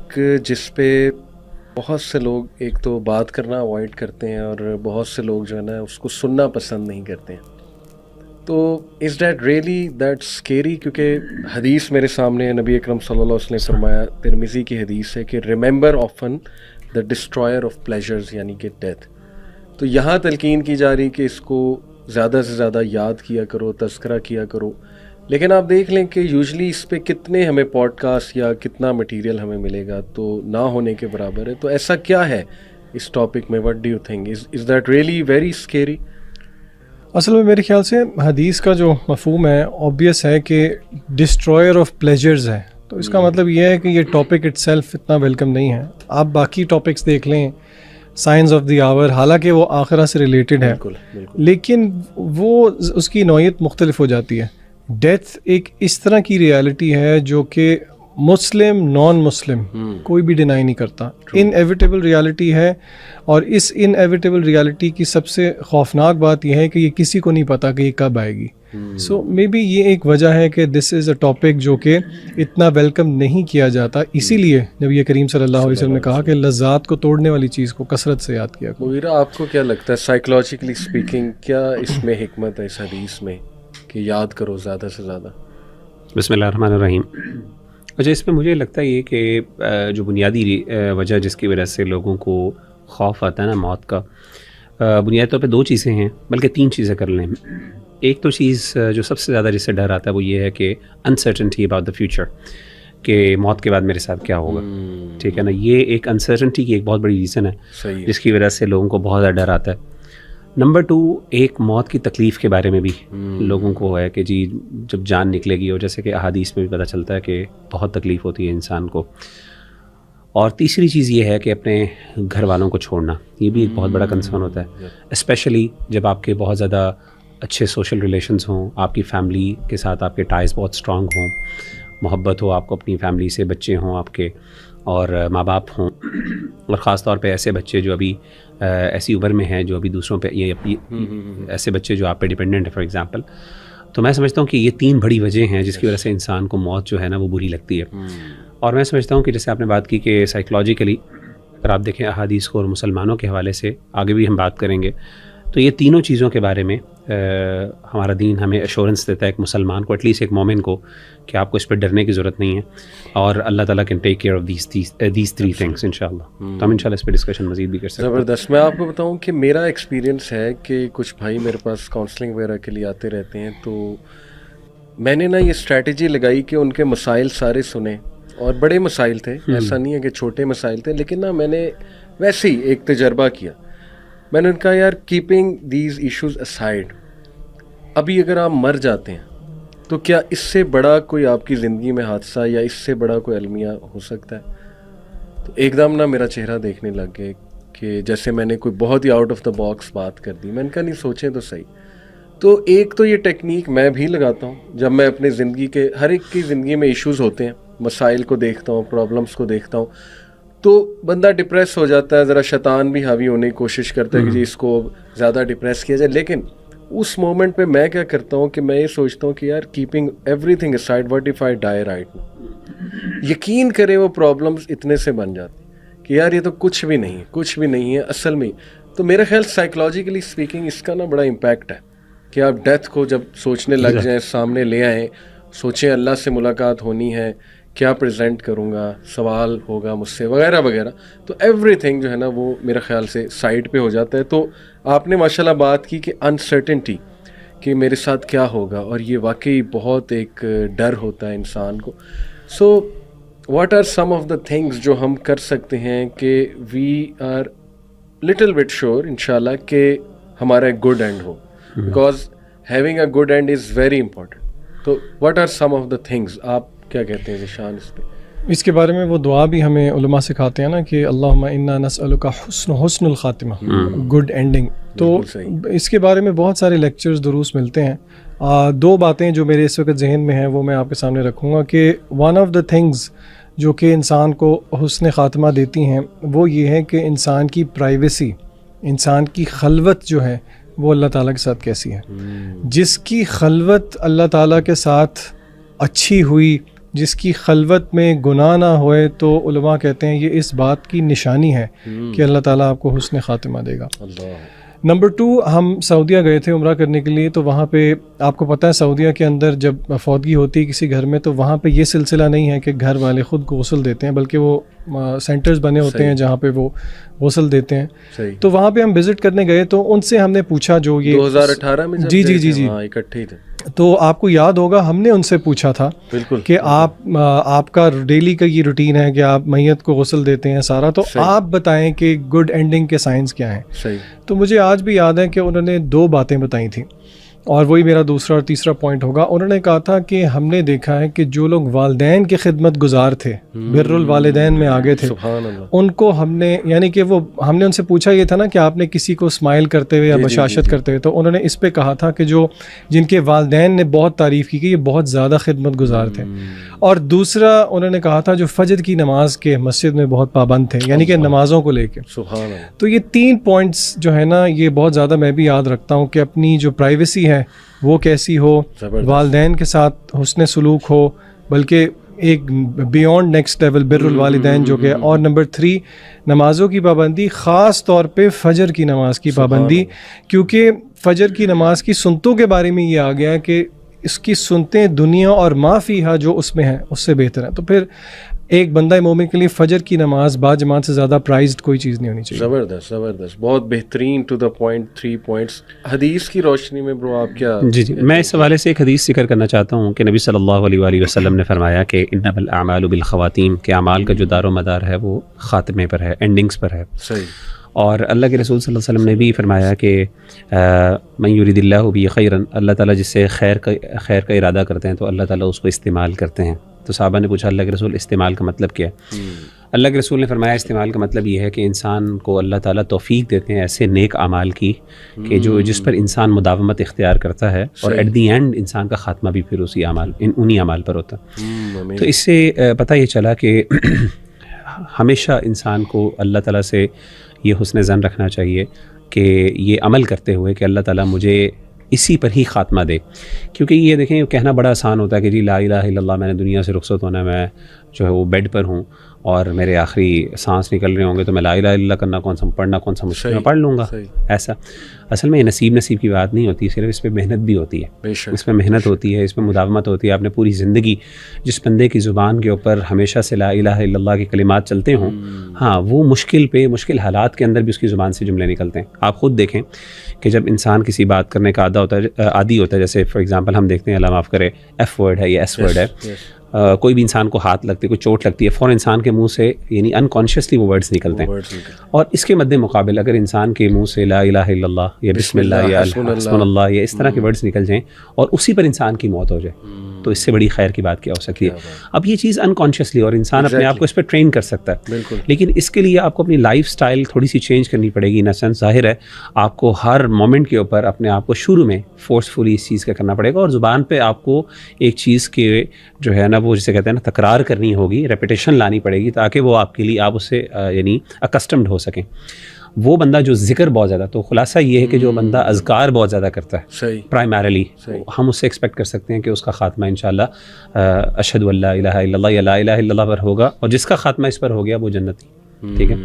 Topic جس پہ بہت سے لوگ ایک تو بات کرنا اوائڈ کرتے ہیں اور بہت سے لوگ جو ہے نا اس کو سننا پسند نہیں کرتے ہیں. تو is that really that scary? کیونکہ حدیث میرے سامنے نبی اکرم صلی اللہ علیہ وسلم نے فرمایا، ترمذی کی حدیث ہے کہ remember often the destroyer of pleasures, یعنی کہ ڈیتھ. تو یہاں تلقین کی جا رہی کہ اس کو زیادہ سے زیادہ یاد کیا کرو، تذکرہ کیا کرو. لیکن آپ دیکھ لیں کہ یوزلی اس پہ کتنے ہمیں پوڈ کاسٹ یا کتنا مٹیریل ہمیں ملے گا، تو نہ ہونے کے برابر ہے. تو ایسا کیا ہے اس ٹاپک میں؟ What do you think? Is that really very scary? اصل میں میرے خیال سے حدیث کا جو مفہوم ہے آبویس ہے کہ ڈسٹرائر آف پلیجرز ہے. تو اس کا مطلب یہ ہے کہ یہ ٹاپک اٹ سیلف اتنا ویلکم نہیں ہے. آپ باقی ٹاپکس دیکھ لیں، سائنس آف دی آور، حالانکہ وہ آخرہ سے ریلیٹڈ ہے، لیکن وہ اس کی نوعیت مختلف ہو جاتی ہے. ڈیتھ ایک اس طرح کی ریالٹی ہے جو کہ مسلم نان مسلم کوئی بھی ڈینائی نہیں کرتا. انایویٹیبل ریالٹی ہے، اور اس انایویٹیبل ریالٹی کی سب سے خوفناک بات یہ ہے کہ یہ کسی کو نہیں پتا کہ یہ کب آئے گی. سو مے بی یہ ایک وجہ ہے کہ دس از اے ٹاپک جو کہ اتنا ویلکم نہیں کیا جاتا. اسی لیے نبی کریم صلی اللہ علیہ وسلم نے کہا کہ لذات کو توڑنے والی چیز کو کثرت سے یاد کیا کرو. مغیرہ، آپ کو کیا لگتا ہے سائیکولوجیکلی اسپیکنگ کیا اس میں حکمت ہے اس حدیث میں کہ یاد کرو زیادہ سے زیادہ؟ بسم اللہ الرحمن الرحیم. اچھا، اس میں مجھے لگتا ہے یہ کہ جو بنیادی وجہ جس کی وجہ سے لوگوں کو خوف آتا ہے نا موت کا، بنیادی طور پہ دو چیزیں ہیں، بلکہ تین چیزیں کر لیں. ایک تو چیز جو سب سے زیادہ جس سے ڈر آتا ہے وہ یہ ہے کہ انسرٹنٹی اباؤٹ دا فیوچر، کہ موت کے بعد میرے ساتھ کیا ہوگا. ٹھیک ہے نا، یہ ایک انسرٹنٹی کی ایک بہت بڑی ریزن ہے جس کی وجہ سے لوگوں کو بہت زیادہ ڈر آتا ہے. نمبر 2، ایک موت کی تکلیف کے بارے میں بھی لوگوں کو ہے کہ جی جب جان نکلے گی، اور جیسے کہ احادیث میں بھی پتہ چلتا ہے کہ بہت تکلیف ہوتی ہے انسان کو. اور تیسری چیز یہ ہے کہ اپنے گھر والوں کو چھوڑنا، یہ بھی ایک بہت بڑا کنسرن ہوتا ہے، اسپیشلی جب آپ کے بہت زیادہ اچھے سوشل ریلیشنز ہوں، آپ کی فیملی کے ساتھ آپ کے ٹائز بہت اسٹرانگ ہوں، محبت ہو آپ کو اپنی فیملی سے، بچے ہوں آپ کے اور ماں باپ ہوں، اور خاص طور پہ ایسے بچے جو ابھی ایسی عمر میں ہیں جو ابھی دوسروں پہ، یہ ایسے بچے جو آپ پہ ڈیپینڈنٹ ہے فار ایگزامپل. تو میں سمجھتا ہوں کہ یہ تین بڑی وجہ ہیں جس کی وجہ سے انسان کو موت جو ہے نا وہ بری لگتی ہے. اور میں سمجھتا ہوں کہ جیسے آپ نے بات کی کہ سائیکولوجیکلی اگر آپ دیکھیں احادیث کو اور مسلمانوں کے حوالے سے آگے بھی ہم بات کریں گے، تو یہ تینوں چیزوں کے بارے میں ہمارا دین ہمیں ایشورنس دیتا ہے ایک مسلمان کو، ایٹ لیسٹ ایک مومن کو، کہ آپ کو اس پہ ڈرنے کی ضرورت نہیں ہے، اور اللہ تعالیٰ can take care of these three things انشاءاللہ. تو ہم انشاءاللہ اس پہ ڈسکشن مزید بھی کر سکتے ہیں. زبردست. میں آپ کو بتاؤں کہ میرا ایکسپیرینس ہے کہ کچھ بھائی میرے پاس کاؤنسلنگ وغیرہ کے لیے آتے رہتے ہیں، تو میں نے نا یہ اسٹریٹجی لگائی کہ ان کے مسائل سارے سنے، اور بڑے مسائل تھے، ایسا نہیں ہے کہ چھوٹے مسائل تھے، لیکن نا میں نے ویسے ہی ایک تجربہ کیا. میں نے ان کا یار کیپنگ دیز ایشوز اسائڈ، ابھی اگر آپ مر جاتے ہیں تو کیا اس سے بڑا کوئی آپ کی زندگی میں حادثہ یا اس سے بڑا کوئی المیہ ہو سکتا ہے؟ تو ایک دم نا میرا چہرہ دیکھنے لگ گئے کہ جیسے میں نے کوئی بہت ہی آؤٹ آف دا باکس بات کر دی. میں نے کہا نہیں، سوچیں تو صحیح. تو ایک تو یہ ٹیکنیک میں بھی لگاتا ہوں جب میں اپنے زندگی کے، ہر ایک کی زندگی میں ایشوز ہوتے ہیں، مسائل کو دیکھتا ہوں، پرابلمس کو دیکھتا ہوں، تو بندہ ڈپریس ہو جاتا ہے، ذرا شیطان بھی حاوی ہونے کی کوشش کرتا ہے کہ جی اس کو زیادہ ڈپریس کیا جائے. لیکن اس مومنٹ پہ میں کیا کرتا ہوں کہ میں یہ سوچتا ہوں کہ یار keeping every thing aside, what if I dye right now. یقین کرے وہ پرابلمس اتنے سے بن جاتی کہ یار یہ تو کچھ بھی نہیں، کچھ بھی نہیں ہے اصل میں. تو میرا خیال سائیکولوجیکلی اسپیکنگ اس کا نا بڑا امپیکٹ ہے کہ آپ ڈیتھ کو جب سوچنے لگ جائیں، سامنے لے آئیں، سوچیں اللہ سے ملاقات ہونی ہے، کیا پریزنٹ کروں گا، سوال ہوگا مجھ سے وغیرہ وغیرہ، تو ایوری تھنگ جو ہے نا وہ میرے خیال سے سائڈ پہ ہو جاتا ہے. تو آپ نے ماشاءاللہ بات کی کہ انسرٹنٹی، کہ میرے ساتھ کیا ہوگا، اور یہ واقعی بہت ایک ڈر ہوتا ہے انسان کو. So what are some of the things جو ہم کر سکتے ہیں کہ we are little bit sure انشاءاللہ کہ ہمارا ایک گڈ اینڈ ہو، because having a good end is very important. تو what are some of the things? آپ کیا کہتے ہیں ذیشان اس پہ؟ اس کے بارے میں وہ دعا بھی ہمیں علماء سکھاتے ہیں نا کہ اللہم انا نسألک حسن الخاتمہ، گڈ اینڈنگ. تو اس کے بارے میں بہت سارے لیکچرز دروس ملتے ہیں. دو باتیں جو میرے اس وقت ذہن میں ہیں وہ میں آپ کے سامنے رکھوں گا کہ ون آف دا تھنگز جو کہ انسان کو حسن خاتمہ دیتی ہیں وہ یہ ہے کہ انسان کی پرائیویسی، انسان کی خلوت جو ہے وہ اللہ تعالیٰ کے ساتھ کیسی ہے. جس کی خلوت اللہ تعالیٰ کے ساتھ اچھی ہوئی، جس کی خلوت میں گناہ نہ ہوئے تو علماء کہتے ہیں یہ اس بات کی نشانی ہے کہ اللہ تعالیٰ آپ کو حسن خاتمہ دے گا. نمبر 2, ہم سعودیہ گئے تھے عمرہ کرنے کے لیے. تو وہاں پہ آپ کو پتہ ہے سعودیہ کے اندر جب فوتگی ہوتی ہے کسی گھر میں تو وہاں پہ یہ سلسلہ نہیں ہے کہ گھر والے خود کو غسل دیتے ہیں, بلکہ وہ سینٹرز بنے ہوتے ہیں جہاں پہ وہ غسل دیتے ہیں. تو وہاں پہ ہم وزٹ کرنے گئے تو ان سے ہم نے پوچھا جو یہ 2018 میں جی اکٹھے تھے, تو آپ کو یاد ہوگا ہم نے ان سے پوچھا تھا کہ آپ کا ڈیلی کا یہ روٹین ہے کہ آپ میت کو غسل دیتے ہیں سارا, تو آپ بتائیں کہ گڈ اینڈنگ کے سائنس کیا ہیں. تو مجھے آج بھی یاد ہے کہ انہوں نے 2 باتیں بتائی تھیں, اور وہی میرا دوسرا اور تیسرا پوائنٹ ہوگا. انہوں نے کہا تھا کہ ہم نے دیکھا ہے کہ جو لوگ والدین کے خدمت گزار تھے, بر الوالدین میں آگے تھے, ان کو ہم نے یعنی کہ وہ ہم نے ان سے پوچھا یہ تھا نا کہ آپ نے کسی کو اسمائل کرتے ہوئے یا بشاشت کرتے ہوئے, تو انہوں نے اس پہ کہا تھا کہ جو جن کے والدین نے بہت تعریف کی کہ یہ بہت زیادہ خدمت گزار تھے. اور دوسرا انہوں نے کہا تھا جو فجر کی نماز کے مسجد میں بہت پابند تھے, یعنی کہ نمازوں کو لے کے. تو یہ 3 پوائنٹس جو ہے نا یہ بہت زیادہ میں بھی یاد رکھتا ہوں کہ اپنی جو پرائیویسی ہے وہ کیسی ہو, والدین کے ساتھ حسن سلوک ہو, بلکہ ایک بیونڈ نیکسٹ لیول بر الوالدین جو کہ. اور نمبر 3 نمازوں کی پابندی, خاص طور پہ فجر کی نماز کی پابندی, کیونکہ فجر کی نماز کی سنتوں کے بارے میں یہ آ گیا ہے کہ اس کی سنتیں دنیا اور ما فیہا جو اس میں ہیں اس سے بہتر ہیں. تو پھر ایک بندہ مومن کے لیے فجر کی نماز با جماعت سے زیادہ پرائزڈ کوئی چیز نہیں ہونی چاہیے. زبردست, بہت بہترین, ٹو دا پوائنٹ 3 پوائنٹس. حدیث کی روشنی میں برو آپ کیا؟ جی میں اس حوالے سے ایک حدیث ذکر کرنا چاہتا ہوں کہ نبی صلی اللہ علیہ وآلہ وسلم نے فرمایا کہ انما الاعمال بالخواتیم, کہ اعمال کا جو دار و مدار ہے وہ خاتمے پر ہے, اینڈنگز پر ہے. اور اللہ کے رسول صلی اللہ علیہ وسلم نے بھی فرمایا کہ من یرید اللہ بہ خیرا, اللہ تعالیٰ جس سے خیر کا ارادہ کرتے ہیں تو اللہ تعالیٰ اس کو استعمال کرتے ہیں. تو صحابہ نے پوچھا اللہ کے رسول استعمال کا مطلب کیا ہے؟ اللہ کے رسول نے فرمایا استعمال کا مطلب یہ ہے کہ انسان کو اللہ تعالیٰ توفیق دیتے ہیں ایسے نیک اعمال کی کہ جس پر انسان مداومت اختیار کرتا ہے, اور ایٹ دی اینڈ انسان کا خاتمہ بھی پھر انہی اعمال پر ہوتا ہے. تو اس سے پتہ یہ چلا کہ ہمیشہ انسان کو اللہ تعالیٰ سے یہ حسن ظن رکھنا چاہیے کہ یہ عمل کرتے ہوئے کہ اللہ تعالیٰ مجھے اسی پر ہی خاتمہ دے. کیونکہ یہ دیکھیں کہنا بڑا آسان ہوتا ہے کہ جی لا الہ الا اللہ, میں نے دنیا سے رخصت ہونا ہے, میں جو ہے وہ بیڈ پر ہوں اور میرے آخری سانس نکل رہے ہوں گے تو میں لا الہ الا اللہ کرنا پڑھنا کون سا مشکل, میں پڑھ لوں گا. ایسا اصل میں یہ نصیب کی بات نہیں ہوتی, صرف اس پہ محنت بھی ہوتی ہے, اس میں محنت ہوتی ہے, اس میں مداومت ہوتی ہے. آپ نے پوری زندگی جس بندے کی زبان کے اوپر ہمیشہ سے لا الہ الا اللہ کے کلمات چلتے ہوں, ہاں وہ مشکل حالات کے اندر بھی اس کی زبان سے جملے نکلتے ہیں. آپ خود دیکھیں کہ جب انسان کسی بات کرنے کا عادی ہوتا ہے, جیسے فار ایگزامپل ہم دیکھتے ہیں اللہ معاف کرے ایف ورڈ ہے یا ایس ورڈ ہے, کوئی بھی انسان کو ہاتھ لگتی ہے, کوئی چوٹ لگتی ہے, فوراً انسان کے منہ سے یعنی انکانشیسلی وہ ورڈز نکلتے ہیں. اور اس کے مد مقابل اگر انسان کے منہ سے لا الہ الا اللہ یا بسم اللہ یا حسبنا اللہ یا اس طرح کے ورڈز نکل جائیں اور اسی پر انسان کی موت ہو جائے, تو اس سے بڑی خیر کی بات کیا ہو سکتی ہے. اب یہ چیز انکانشیسلی اور انسان اپنے آپ کو اس پہ ٹرین کر سکتا ہے, لیکن اس کے لیے آپ کو اپنی لائف سٹائل تھوڑی سی چینج کرنی پڑے گی. ان سینس ظاہر ہے آپ کو ہر مومنٹ کے اوپر اپنے آپ کو شروع میں فورسفلی اس چیز کا کرنا پڑے گا, اور زبان پہ آپ کو ایک چیز کے جو ہے نا وہ جسے کہتے ہیں نا تکرار کرنی ہوگی, ریپیٹیشن لانی پڑے گی, تاکہ وہ آپ کے لیے آپ اس سے یعنی اکسٹمڈ ہو سکیں. وہ بندہ جو ذکر بہت زیادہ, تو خلاصہ یہ ہے کہ جو بندہ اذکار بہت زیادہ کرتا ہے پرائمریلی, ہم اس سے ایکسپیکٹ کر سکتے ہیں کہ اس کا خاتمہ انشاءاللہ اشہد ان لا الہ الا اللہ یا لا الہ الا اللہ پر ہوگا, اور جس کا خاتمہ اس پر ہو گیا وہ جنتی. ٹھیک ہے.